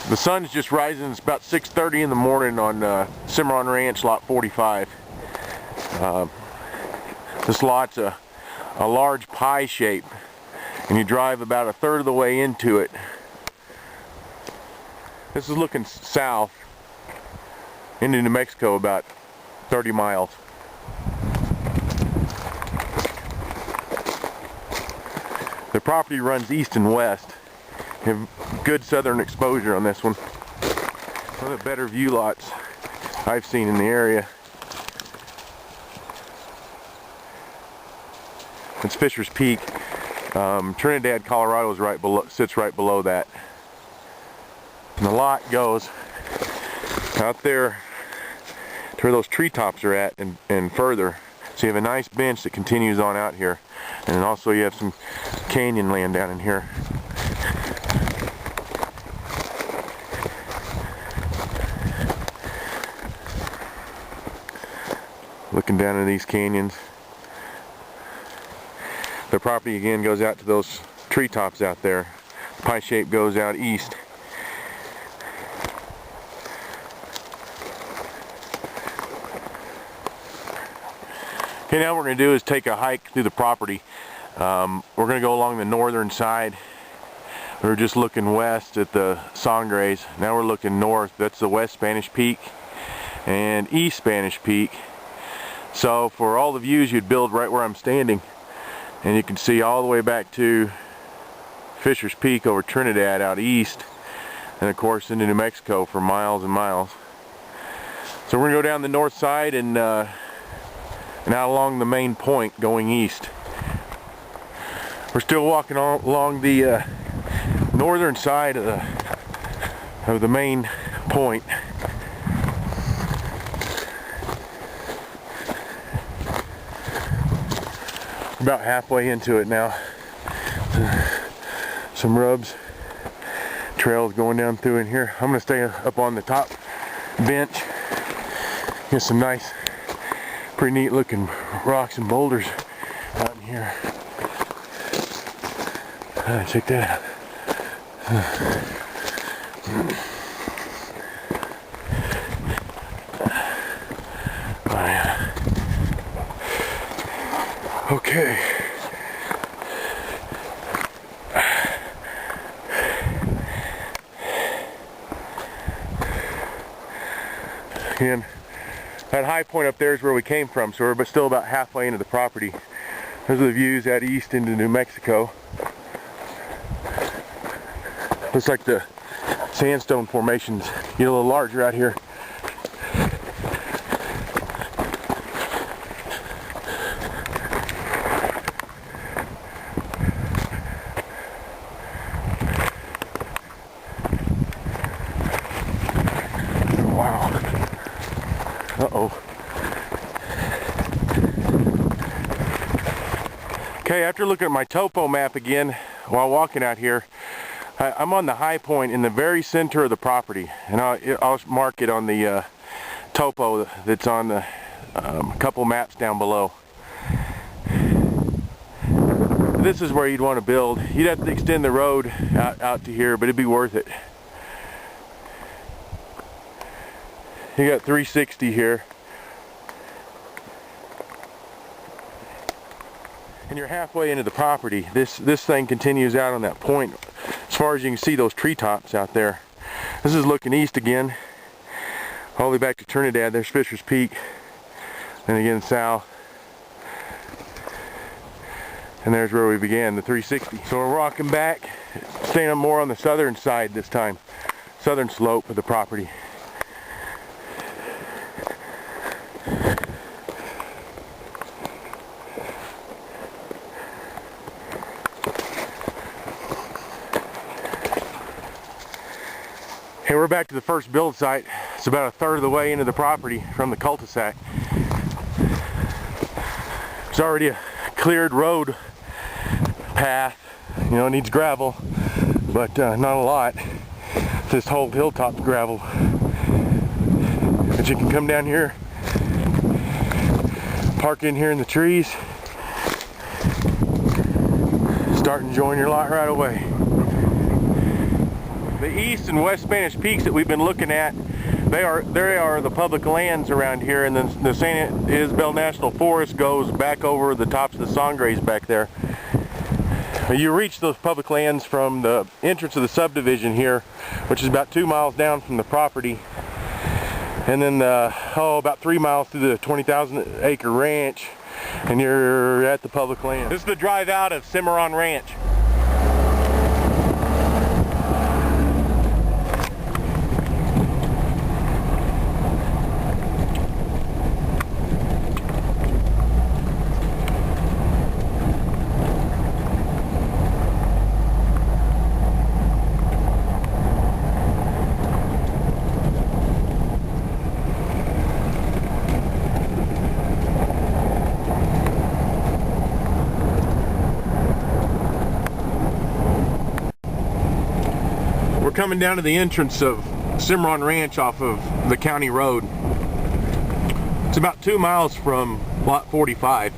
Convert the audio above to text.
The sun is just rising. It's about 6:30 in the morning on Cimarron Ranch Lot 45. This lot's a large pie shape, and you drive about a third of the way into it. This is looking south into New Mexico, about 30 miles. The property runs east and west. You have good southern exposure on this one. One of the better view lots I've seen in the area. It's Fisher's Peak. Trinidad, Colorado is sits right below that. And the lot goes out there to where those treetops are at and further. So you have a nice bench that continues on out here. And then also you have some canyon land down in here. Looking down into these canyons. The property again goes out to those treetops out there. The pie shape goes out east. Okay, now what we're going to do is take a hike through the property. We're going to go along the northern side. We were just looking west at the Sangres. Now we're looking north. That's the West Spanish Peak and East Spanish Peak. So for all the views, you'd build right where I'm standing, and you can see all the way back to Fisher's Peak over Trinidad out east, and of course into New Mexico for miles and miles. So we're going to go down the north side and out along the main point going east. We're still walking along the northern side of the main point. About halfway into it now. Some rubs, trails going down through in here. I'm going to stay up on the top bench. Get some nice, pretty neat looking rocks and boulders out in here. Check that out. Okay. Again, that high point up there is where we came from, so we're still about halfway into the property. Those are the views out east into New Mexico. Looks like the sandstone formations get a little larger out here. Wow. Uh-oh. Okay, after looking at my topo map again while walking out here, I'm on the high point in the very center of the property, and I'll mark it on the topo that's on the couple maps down below. This is where you'd want to build. You'd have to extend the road out to here, but it'd be worth it. You got 360 here. And you're halfway into the property. This thing continues out on that point. As far as you can see those treetops out there. This is looking east again. All the way back to Trinidad. There's Fisher's Peak. And again south. And there's where we began, the 360. So we're walking back, staying more on the southern side this time. Southern slope of the property. Hey, we're back to the first build site. It's about a third of the way into the property from the cul-de-sac. There's already a cleared road path. You know, it needs gravel, but not a lot. This whole hilltop's gravel. But you can come down here, park in here in the trees, start enjoying your lot right away. The east and west Spanish Peaks that we've been looking at, they are the public lands around here, and then the San Isabel National Forest goes back over the tops of the Sangres back there. You reach those public lands from the entrance of the subdivision here, which is about 2 miles down from the property, and then about 3 miles through the 20,000 acre ranch, and you're at the public land. This is the drive out of Cimarron Ranch. We're coming down to the entrance of Cimarron Ranch off of the county road. It's about 2 miles from Lot 45.